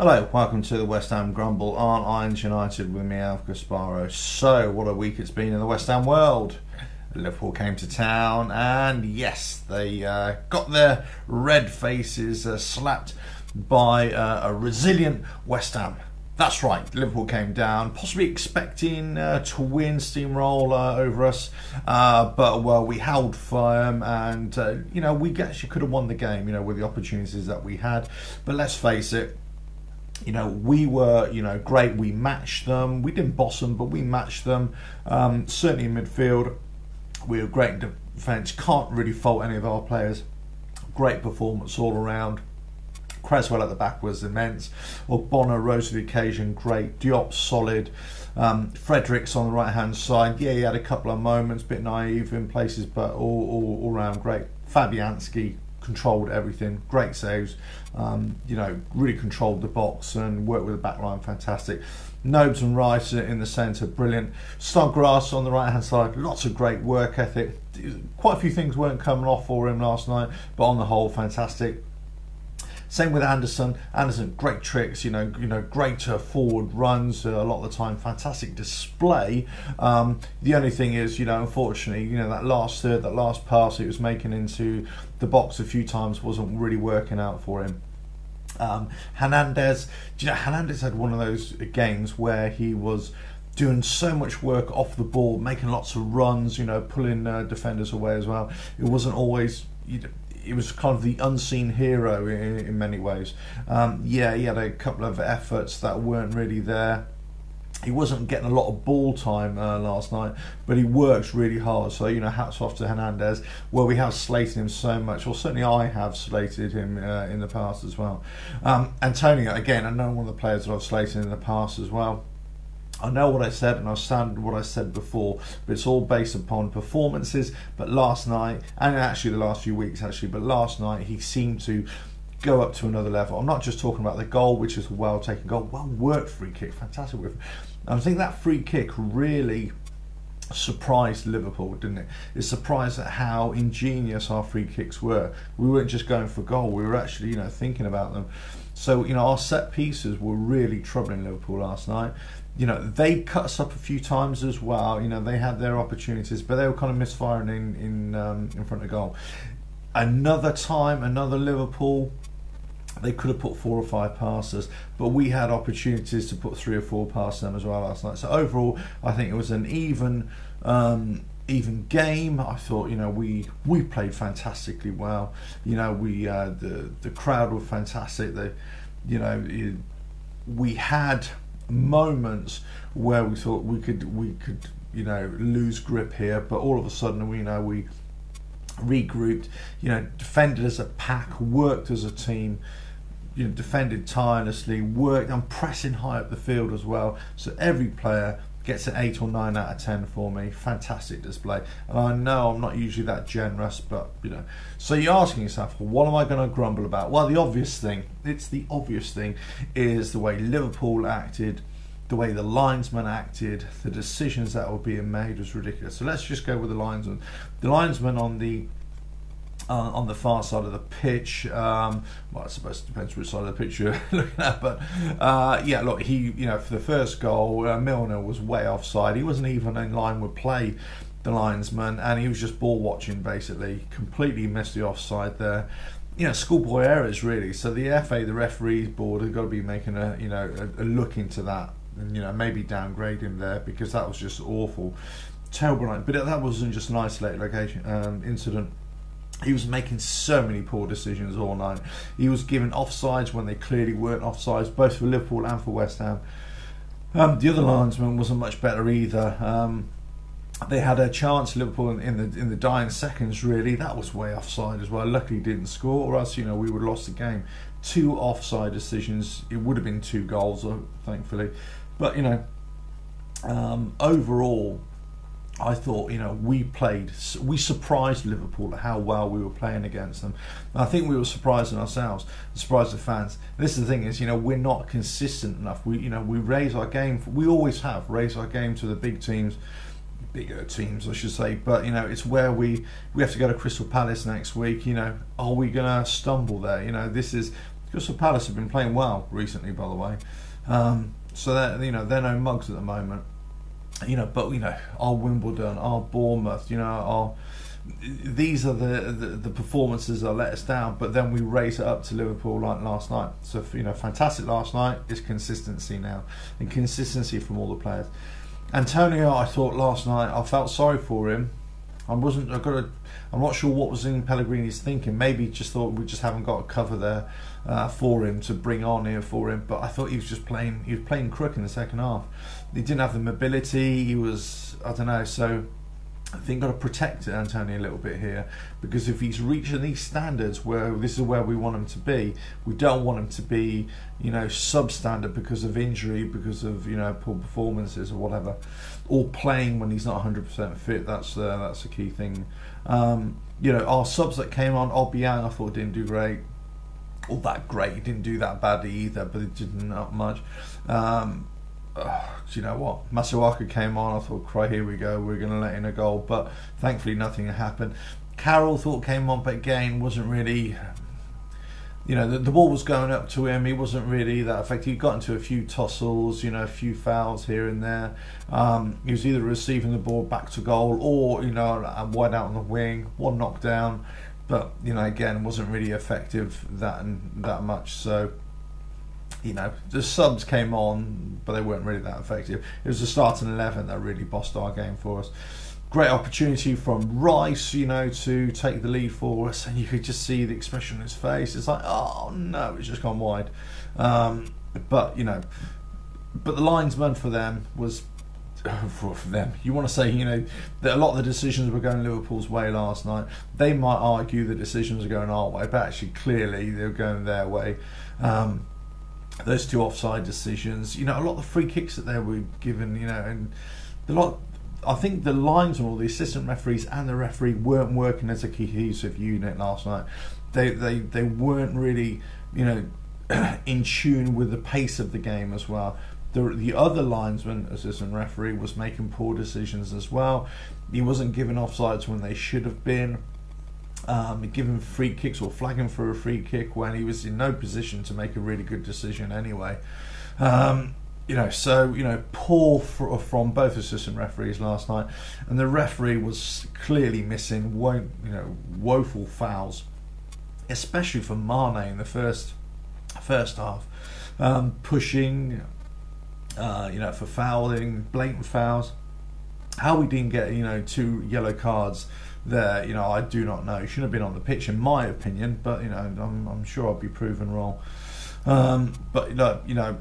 Hello, welcome to the West Ham Grumble on Irons United with me, Alf Gasparo. So, what a week it's been in the West Ham world. Liverpool came to town and yes, they got their red faces slapped by a resilient West Ham. That's right, Liverpool came down, possibly expecting to win, steamroll over us, but well, we held firm and we actually could have won the game, with the opportunities that we had. But let's face it, we were, great. We matched them. We didn't boss them, but we matched them. Certainly in midfield, we were great in defence. Can't really fault any of our players. Great performance all around. Cresswell at the back was immense. Bonner rose to the occasion. Great. Diop solid. Fredericks on the right hand side. Yeah, he had a couple of moments, bit naive in places, but all round great. Fabianski controlled everything, great saves, really controlled the box and worked with the back line, fantastic. Nobes and Rice in the centre, brilliant. Snodgrass on the right hand side, lots of great work ethic. Quite a few things weren't coming off for him last night, but on the whole, fantastic. Same with Anderson. Anderson, great tricks, great forward runs a lot of the time, fantastic display. The only thing is, unfortunately, that last third, that last pass he was making into the box a few times wasn't really working out for him. Hernandez, Hernandez had one of those games where he was doing so much work off the ball, making lots of runs, pulling defenders away as well. It wasn't always, it was kind of the unseen hero in many ways. He had a couple of efforts that weren't really there. He wasn't getting a lot of ball time last night, but he works really hard. So, hats off to Hernandez. Well, we have slated him so much, or certainly I have slated him in the past as well. Antonio, again, another one of the players that I've slated in the past as well. I know what I said and I've standard what I said before, but it's all based upon performances. But last night, and actually the last few weeks but last night he seemed to go up to another level. I'm not just talking about the goal, which is a well taken goal, well worked free kick, fantastic work. I think that free kick really surprised Liverpool, didn't it? It surprised at how ingenious our free kicks were. We weren't just going for goal, we were actually thinking about them. So our set pieces were really troubling Liverpool last night. They cut us up a few times as well. They had their opportunities, but they were kind of misfiring in front of goal. Another time, another Liverpool, they could have put 4 or 5 passes, but we had opportunities to put 3 or 4 past them as well last night. So overall, I think it was an even game. I thought we played fantastically well. The crowd were fantastic. We had moments where we thought we could lose grip here, but all of a sudden we regrouped, defended as a pack, worked as a team, defended tirelessly, worked and pressing high up the field as well. So every player gets an 8 or 9 out of 10 for me. Fantastic display. And I know I'm not usually that generous, but so you're asking yourself, well, what am I going to grumble about? Well, the obvious thing is the way Liverpool acted, the way the linesman acted, the decisions that were being made was ridiculous. So let's just go with the linesman. The linesman on the far side of the pitch, well, I suppose it depends which side of the pitch you're looking at, but look, he, for the first goal, Milner was way offside. He wasn't even in line with play, the linesman, and he was just ball watching basically, completely missed the offside there. Schoolboy errors really. So the FA, the referees board, have got to be making a look into that, and maybe downgrade him there, because that was just awful, terrible night. But that wasn't just an isolated incident. He was making so many poor decisions all night. He was given offsides when they clearly weren't offsides, both for Liverpool and for West Ham. The other linesman wasn't much better either. They had a chance, Liverpool, in the dying seconds, really. That was way offside as well. Luckily he didn't score, or else, we would have lost the game. 2 offside decisions. It would have been 2 goals, thankfully. But, overall, I thought, we surprised Liverpool at how well we were playing against them. And I think we were surprising ourselves, surprised the fans. This is the thing is, we're not consistent enough. We raise our game. We always have raised our game to the big teams, bigger teams, I should say. But it's where we have to go to Crystal Palace next week. Are we going to stumble there? This is Crystal Palace have been playing well recently, by the way. So that, you know, they're no mugs at the moment. You know, but you know, our Wimbledon, our Bournemouth, you know, our these are the performances that let us down. But then we raise it up to Liverpool like last night. So you know, fantastic last night. Is consistency now, and consistency from all the players. Antonio, I thought last night, I felt sorry for him. I'm not sure what was in Pellegrini's thinking. Maybe he just thought we just haven't got a cover there for him to bring on here for him. But I thought he was just playing. He was playing crook in the second half. He didn't have the mobility. He was, I don't know. So I think got to protect Antonio a little bit here, because if he's reaching these standards, where this is where we want him to be, we don't want him to be, you know, substandard because of injury, because of, you know, poor performances or whatever, or playing when he's not 100% fit. That's a key thing. You know, our subs that came on, Obiang, I thought didn't do great, all that great. He didn't do that badly either, but it did not much. Do you know what? Masuaku came on. I thought, cry, here we go. We're going to let in a goal, but thankfully nothing happened. Carroll thought came on, but again wasn't really. You know, the ball was going up to him. He wasn't really that effective. He got into a few tussles, you know, a few fouls here and there. He was either receiving the ball back to goal, or, you know, wide out on the wing, one knockdown. But, you know, again, wasn't really effective that much. So, you know, the subs came on, but they weren't really that effective. It was the starting 11 that really bossed our game for us. Great opportunity from Rice, you know, to take the lead for us, and you could just see the expression on his face. It's like, oh no, it's just gone wide. But you know, but the linesman for them was for them. You want to say, you know, that a lot of the decisions were going Liverpool's way last night. They might argue the decisions are going our way, but actually, clearly, they were going their way. Those two offside decisions, you know, a lot of the free kicks that they were given, you know, and I think the linesmen, or the assistant referees and the referee, weren't working as a cohesive unit last night. They weren't really, you know, in tune with the pace of the game as well. The other linesman, assistant referee, was making poor decisions as well. He wasn't giving offsides when they should have been. Giving free kicks or flagging for a free kick when he was in no position to make a really good decision anyway. You know, so, you know, poor from both assistant referees last night, and the referee was clearly missing woeful fouls, especially for Mane in the first half, pushing, you know, for fouling, blatant fouls. How we didn't get, you know, 2 yellow cards there, you know, I do not know. He shouldn't have been on the pitch, in my opinion, but, you know, I'm sure I'll be proven wrong. But you know,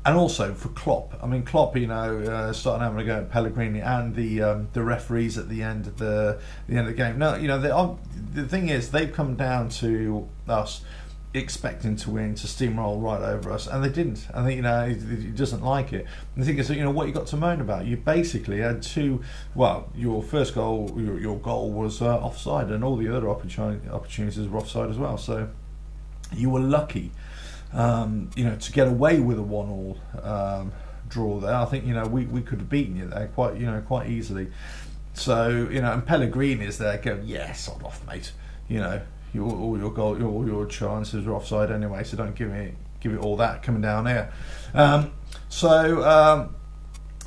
and also for Klopp. I mean, Klopp, you know, starting having a go at Pellegrini and the referees at the end of the game. Now, you know, the thing is, they've come down to us expecting to win, to steamroll right over us, and they didn't. I think, you know, he doesn't like it. And the thing is, you know, what you got to moan about? You basically had your first goal, your goal was offside, and all the other opportunities were offside as well. So you were lucky, you know, to get away with a 1-1 draw there. I think, you know, we could have beaten you there quite easily. So, you know, and Pellegrini is there going, yeah, sod off, mate. You know, all your chances are offside anyway, so don't give it all that coming down here. So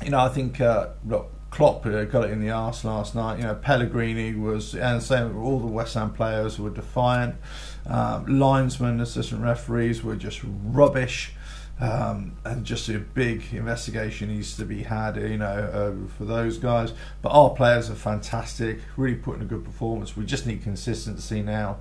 you know, I think look, Klopp got it in the arse last night. You know, Pellegrini was, and same, all the West Ham players were defiant. Linesmen, assistant referees were just rubbish. And just a big investigation needs to be had, you know, for those guys. But our players are fantastic, really putting a good performance. We just need consistency now,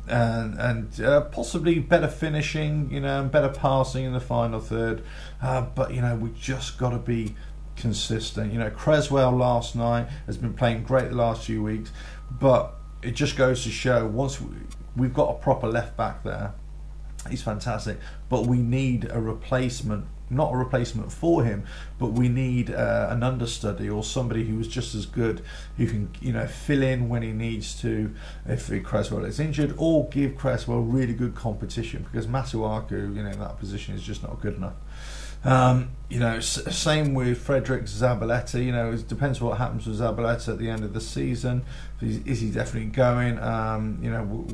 and possibly better finishing, you know, and better passing in the final third. But you know, we just got to be consistent. You know, Creswell last night has been playing great the last few weeks, but it just goes to show, once we've got a proper left back there, he's fantastic, but we need a replacement, not a replacement for him, but we need an understudy, or somebody who is just as good, who can, you know, fill in when he needs to if Creswell is injured, or give Creswell really good competition, because Masuaku, you know, in that position is just not good enough. You know, same with Frederick Zabaleta. You know, it depends what happens with Zabaleta at the end of the season. Is he definitely going? You know,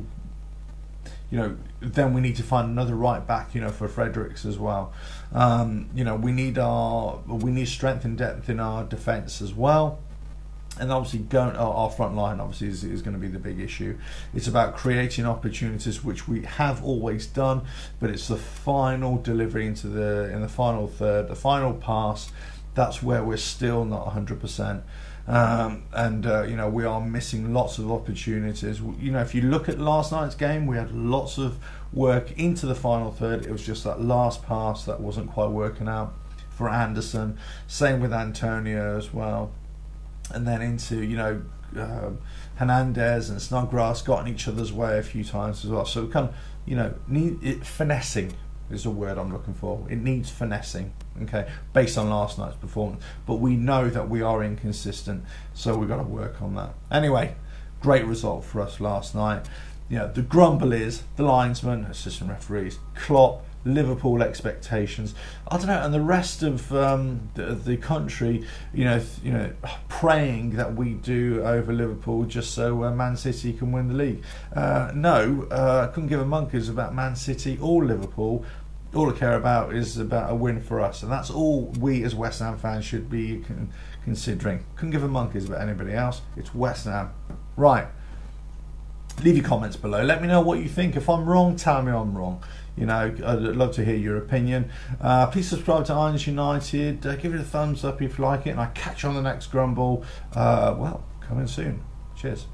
then we need to find another right back, for Fredericks as well. We need strength and depth in our defence as well. And obviously, our front line obviously is going to be the big issue. It's about creating opportunities, which we have always done, but it's the final delivery in the final third, the final pass. That's where we're still not 100%. We are missing lots of opportunities. If you look at last night's game, we had lots of work into the final third. It was just that last pass that wasn't quite working out for Anderson. Same with Antonio as well. And then into, Hernandez and Snodgrass got in each other's way a few times as well. So we kind of, finessing is the word I'm looking for. It needs finessing, okay, based on last night's performance. But we know that we are inconsistent, so we've got to work on that. Anyway, great result for us last night. The grumble is the linesman, assistant referees, Klopp, Liverpool expectations. I don't know, and the rest of the country, praying that we do over Liverpool just so Man City can win the league. I couldn't give a monkeys about Man City or Liverpool. All I care about is about a win for us, and that's all we as West Ham fans should be considering. Couldn't give a monkeys about anybody else. It's West Ham. Right. Leave your comments below. Let me know what you think. If I'm wrong, tell me I'm wrong. I'd love to hear your opinion. Please subscribe to Irons United. Give it a thumbs up if you like it, and I'll catch you on the next Grumble. Coming soon. Cheers.